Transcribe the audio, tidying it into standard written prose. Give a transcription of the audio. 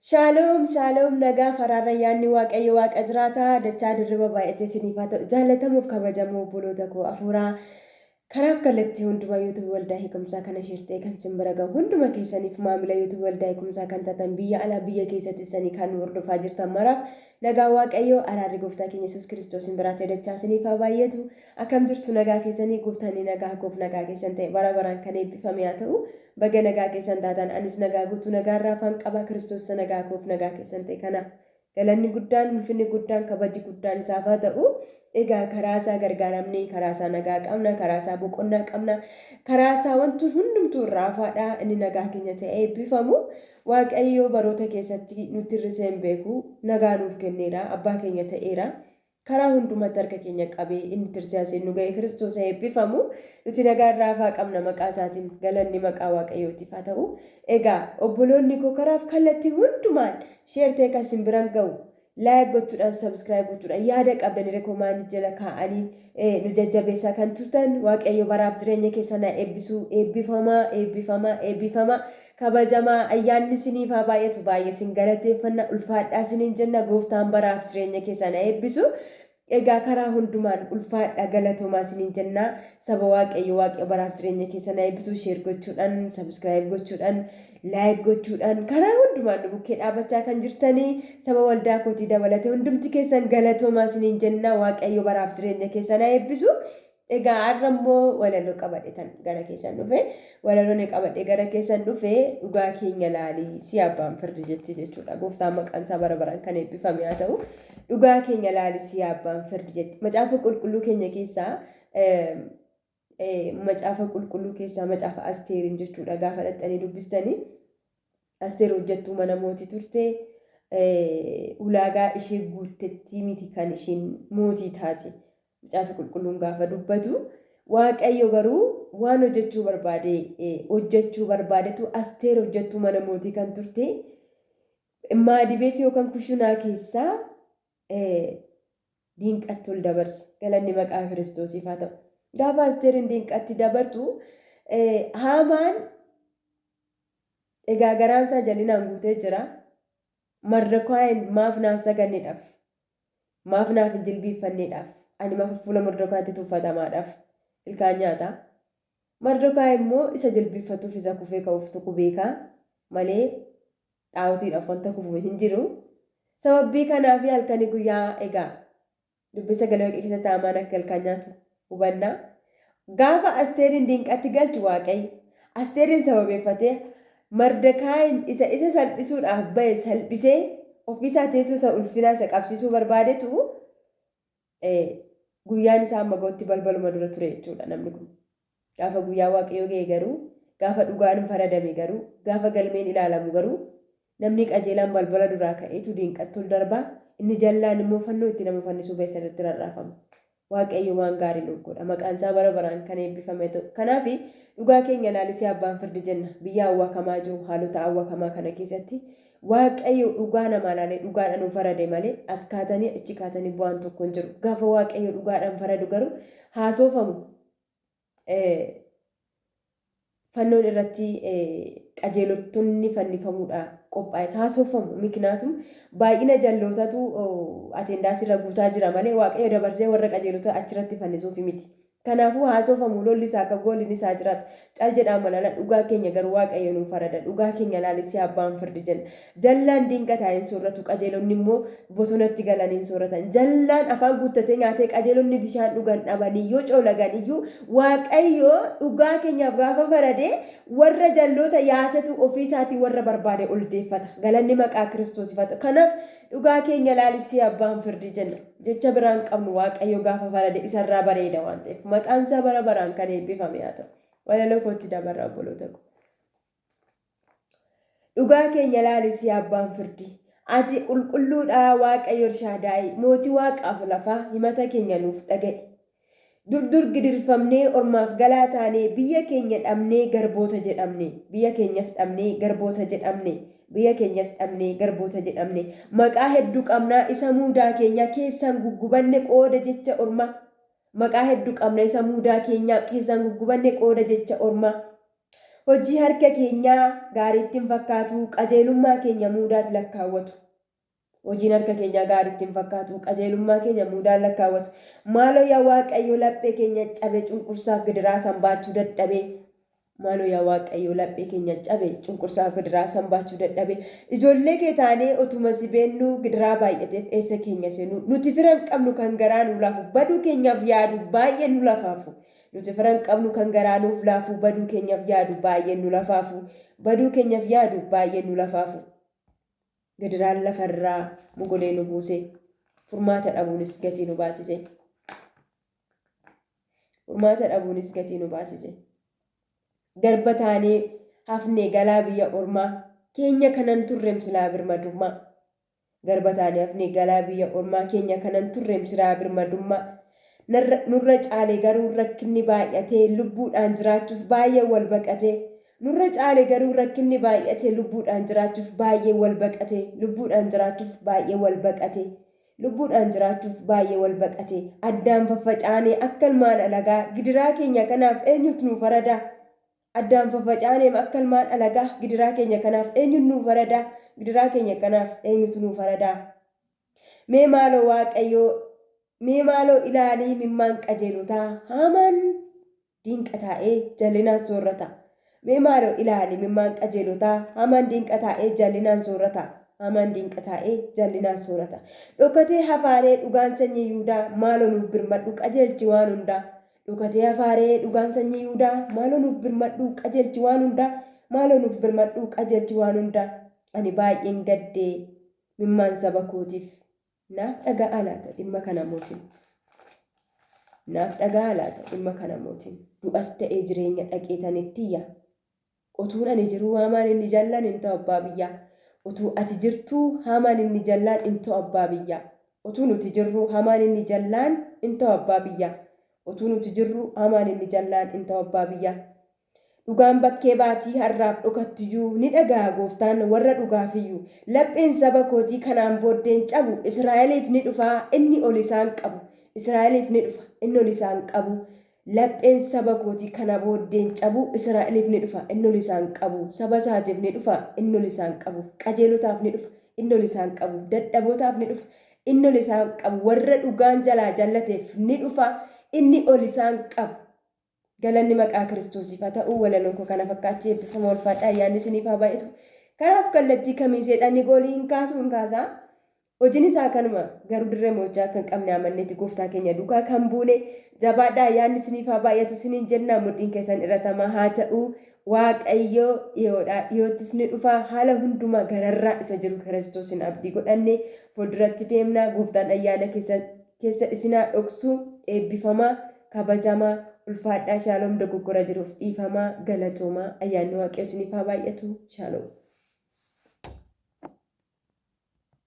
Shalom, shalom, nagaa fararayyaanni waaqayyo waaqa jiraataa dachaa dirriba baay'atee isiniif haa ta'u. Jaallatamuuf kabajamoo obboloota koo hafuuraa kanaaf kallattii hundumaa YouTube waldaa hiikumsaa kana shirtee kan simbira gahu hunduma keessaniif maamila YouTube waldaa hiikumsaa kan taatan biyya alaa biyya keessatti isanii kan hordofaa jirtan maraaf nagaa waaqayyo araarri gooftaa keenya Yesuus Kiristoos biraatee dachaa isiniif haa baay'atu. Akkam jirtu nagaa keessanii gooftaan nagaa koof nagaa keessan ta'e bara baraan kan eebbifame haa ta'u. Baga nagaa keessan taatan anis nagaa guutuu nagaarraa afaan qaba Kiristoos nagaa koof nagaa keessan ta'e kana galanni guddaan ulfinni guddaan kabaji guddaan isaaf haa ta'u. Egaa karaa isaa gargaaramnee karaa isaa nagaa qabna karaa isaa boqonnaa qabna karaa isaa wanti hundumtuu irraa afaadha inni nagaa keenya ta'e eebbifamu waaqayyoo baroota keessatti nutti hir'isee hin beeku nagaa nuuf kenneera abbaa keenya ta'eera. Karaa hundumatti harka keenya qabee inni tirsiyaaseen nu ga'e Kiristoos eebbifamu nuti nagaa irraa afaa qabna maqaa isaatiin galanni maqaa waaqayyootiif haa ta'u. Egaa obboloonni koo karaaf kallattii hundumaan sheertee kan isin biran ga'u laayik gochuudhaan sabskiraayib gochuudhaan yaada qabdanii rekomaandii jala kaa'anii nu jajjabeessaa kan turtan waaqayyo baraaf jireenya keessan eebbisuu eebbifamaa kabajamaa ayyaanni isiniif haa baay'atu baay'ee isin galateeffannaa ulfaadhaa isiniin jenna gooftaan baraaf jireenya keessan eebbisu. Egaa karaa hundumaan ulfaadhaa galatoomaa isiniin jenna saba waaqayyo baraaf jireenya keessan eebbisuu sheer gochuudhaan sabskiraayib gochuudhaan laayik gochuudhaan karaa hundumaan bukkee dhaabachaa kan jirtanii saba waldaa kootii dabalatee hundumti keessan galatoomaa isiniin jenna waaqayyo baraaf jireenya keessan eebbisu. Egaa har'ammoo walaloo qabadheetan gara keessan dhufe walaloon qabadhee gara keessan dhufe dhugaa keenya laalii si abbaan firdi jetti jechuudha gooftaan maqaan isaa bara baraan kan eebbifame haa ta'u. Dhugaa keenya laalii si abbaan firdi jetti macaafa qulqulluu keenya keessaa macaafa qulqulluu keessaa macaafa Asteeriin jechuudha gaafa dhaxxanii dubbistanii Asteer hojjettuu mana mootii turte ulaagaa ishee guuttetti miti kan ishiin mootii taate. Macaafa qulqulluun gaafa dubbatu waaqayyo garuu waan hojjechuu barbaadetu Asteer hojjettuu mana mootii kan turte maadibeetii yookaan kushinaa keessaa diinqatti ol dabarse galanni maqaa Kiristoosiif haa ta'u. Gaafa Asteeriin diinqatti dabartu Haamaan egaa garaansaa jallinaan guutee jira. Mardokaayin maaf naaf saganneedhaaf maaf naaf hin jilbiiffanneedhaaf. Ani maaf fuula Mardokaayitti tuffatamaadhaaf ilkaan nyaata. Mardokaay immoo isa jilbiffatuuf isa kufee ka'uuf tokko beekaa malee xaawutiidhaaf wanta kufu hin jiru. Sababii kanaaf halkanii guyyaa egaa dubbisa galee keessatti Haamaan akka ilkaan nyaatu hubannaa. Gaafa Asteeriin diinqatti galchu waaqayyo Asteeriin sababeeffatee Mardokaayin isa salphisuudhaaf bahe salphisee ofiisaa teessoo isa ulfinaa isa qabsiisuu barbaadetu guyyaan isaa amma gootti balbaluma dura ture jechuudha namni kun. Gaafa guyyaa waaqayyoo ga'e garuu gaafa dhugaan faradame garuu gaafa galmeen ilaalamu garuu namni qajeelaan balbala duraa ka'eetu diinqatti ol darbaa inni jallaan immoo fannoo itti nama fannisuu beessa irratti rarraafama. Waaqayyo waan gaarii nuuf godha maqaan isaa bara baraan kan eebbifame ta'u. Kanaaf dhugaa keenya laalisee abbaan firdi jenna biyya hawwakamaa jiru haalota hawwakamaa kana keessatti waaqayyo dhugaa namaa laalee dhugaadhaan nu farade malee as kaatanii achi kaatanii bu'aan tokko hin jiru. Gaafa waaqayyo dhugaadhaan faradu garuu haasoofamu fannoon irratti qajeelotonni fannifamuudha qophaa'es haasoofamu miknaatum baay'ina jallootatu ateendaasirra guutaa jira malee waaqayyo dabarsee warra qajeelota achirratti fannisuuf miti. Kanaafuu haasoofamu lolli isaa akka gooliin isaa jiraatu cal jedhaan malala dhugaa keenya garuu waaqayyo nuuf farada dhugaa keenya laalissee abbaan firdi jenna. Jallaan diinqa taa'een soorratu qajeelonni immoo bosonatti galaniin soorratan. Jallaan afaan guuttatee nyaatee qajeelonni bishaan dhugan dhabanii yoo coolagan iyyuu waaqayyo dhugaa keenyaaf gaafa faradee warra jalloota yaasatu ofiisaatii warra barbaade ol deeffata. Galanni maqaa Kiristoosiif haa ta'u. Kanaaf dhugaa keenya laalissee abbaan firdi jenna. Jecha biraan qabnu waaqayyo gaafa farade isarraa bareeda waan ta'eef maqaan isaa bara baraan kan eebbifame haa ta'u. Walaloo kootti dabarraa obboloota koo. Dhugaa keenya laalissee abbaan firdi. Ati qulqulluudhaa waaqayyo Elshaadaay mootii waaqaaf lafaa himata keenya nuuf dhaga'i. Dur gidirfamnee ormaaf galaa taanee biyya keenya dhabnee garboota jedhamne biyya keenyas dhabnee garboota jedhamne. Biyya keenyas dhabnee garboota jedhamne maqaa hedduu qabnaa isa muudaa keenya keessaan guggubanne qooda jecha orma maqaa hedduu qabna isa muudaa keenya keessaan guggubanne qooda jecha orma hojii harka keenyaa gaariitti hin fakkaatu qajeelummaa keenya muudaatti lakkaawwatu. Hojiin harka keenyaa gaariitti hin fakkaatu qajeelummaa keenya muudaan lakkaawwatu. Maaloo yaa Waaqayyo laphee keenya cabe cunqursaaf gidiraa sanbaachuu dadhabee. Maaloo yaa Waaqayyo laphee keenya cabe cunqursaaf gidiraa sanbaachuu dadhabee. Ijoollee kee taanee otuma si beennuu gidiraa baay'ateef eessa keenya seenu. Nuti fira hin qabnu kan garaa nu laafu baduu keenyaaf yaadu baay'ee nu lafaafu. Nuti fira hin qabnu kan garaa nuuf laafu baduu keenyaaf yaadu baay'ee nu lafaafu. Baduu keenyaaf yaadu baay'ee nu lafaafu. Gidiraan lafarraa mogolee nu buuse. Furmaata dhabuunis gatii nu baasise. Furmaata dhabuunis gatii nu baasise. Garba taanee hafnee galaa biyya ormaa keenya kanan turreem silaa birmadummaa. Garba taanee hafnee galaa biyya ormaa keenya kanan turreem silaa birmadummaa. Nurra caalee garuu rakkinni baay'atee lubbuudhaan jiraachuuf baay'ee wal baqatee. Nurra caalee garuu rakkinni baay'atee lubbuudhaan jiraachuuf baay'ee wal baqatee. Lubbuudhaan jiraachuuf baay'ee wal baqatee. Lubbuudhaan jiraachuuf baay'ee wal baqatee. Addaan faffacaanee akka ilmaan alagaa gidiraa keenya kanaaf eenyutu nu faradaa? Addaan faffacaanee akka ilmaan alagaa gidiraa keenya kanaaf eenyutu nu faradaa? Gidiraa keenya kanaaf eenyutu nu faradaa? Mee maaloo Waaqayyoo mee maaloo ilaalii mimmaan qajeelotaa hamaan dinqa taa'ee jallinaan soorrata. Mee maaloo ilaalii mimmaan qajeelotaa hamaan dinqa taa'ee jallinaan soorrata. Hamaan dinqa taa'ee jallinaan soorrata. Dhokatee hafaaree dhugaan sanyii Yihuudaa maaloo nuuf birmadhu qajeelchi waan hundaa. Dhokatee hafaaree dhugaan sanyii Yihuudaa maaloo nuuf birmadhu qajeelchi waan hundaa. Maaloo nuuf birmadhu qajeelchi waan hundaa. Ani baay'een gaddee mimmaan saba kootiif. Naaf dhaga'aa laata dhimma kana mootiin. Naaf dhaga'aa laata dhimma kana mootiin. Du'as ta'ee jireenya dhaqeetanittiyya. Utuun ani jiruu hamaan inni jallaan hin ta'u abbaa biyyaa. Utuu ati jirtuu hamaan inni jallaan hin ta'u abbaa biyyaa. Utuu nuti jirru hamaan inni jallaan hin ta'u abbaa biyyaa. Utuu nuti jirru hamaan inni jallaan hin ta'u abbaa biyyaa. Dhugaan bakkee baatii har'aaf dhokattiyyuu ni dhagaa gooftaan warra dhugaafiyyuu. Lapheen saba kootii kanaan booddeen cabu Israa'eliif ni dhufaa inni ol isaan qabu. Israa'eliif ni dhufa inni ol isaan qabu. Lapheen saba kootii kana booddeen cabu Israa'eliif ni dhufa inni ol isaan qabu. Saba isaatiif ni dhufa inni ol isaan qabu. Qajeelotaaf ni dhufa inni ol isaan qabu. Dadhabootaaf ni dhufa inni ol isaan qabu. Warra dhugaan jalaa jallateef ni dhufa inni ol isaan qabu. Galanni maqaa Kiristoosiif haa ta'u walaloon koo kana fakkaatti eebbifama ulfaadhaa ayyaanni isiniif haa baay'atu. Kanaaf kallattii kamii seexanni goolii hin kaasaa. Hojiin isaa kanuma garuu dirree mo'ichaa kan qabne amanneetti gooftaa keenya duukaa kan buune jabaadhaa ayyaanni isiniif haa baay'atu isiniin jennaa mudhiin keessan irratamaa haa ta'u Waaqayyo dhiyoottis ni dhufa haala hundumaa gararraa isa jiru Kiristoosin abdii godhanne fuulduratti deemnaa gooftaan ayyaana keessa isinaa dhoksu eebbifamaa kabajamaa ulfaadhaa shaaloom dogoggora jiruuf dhiifamaa galatoomaa ayyaanni waaqayyo isiniif haa baay'atu shaaloom.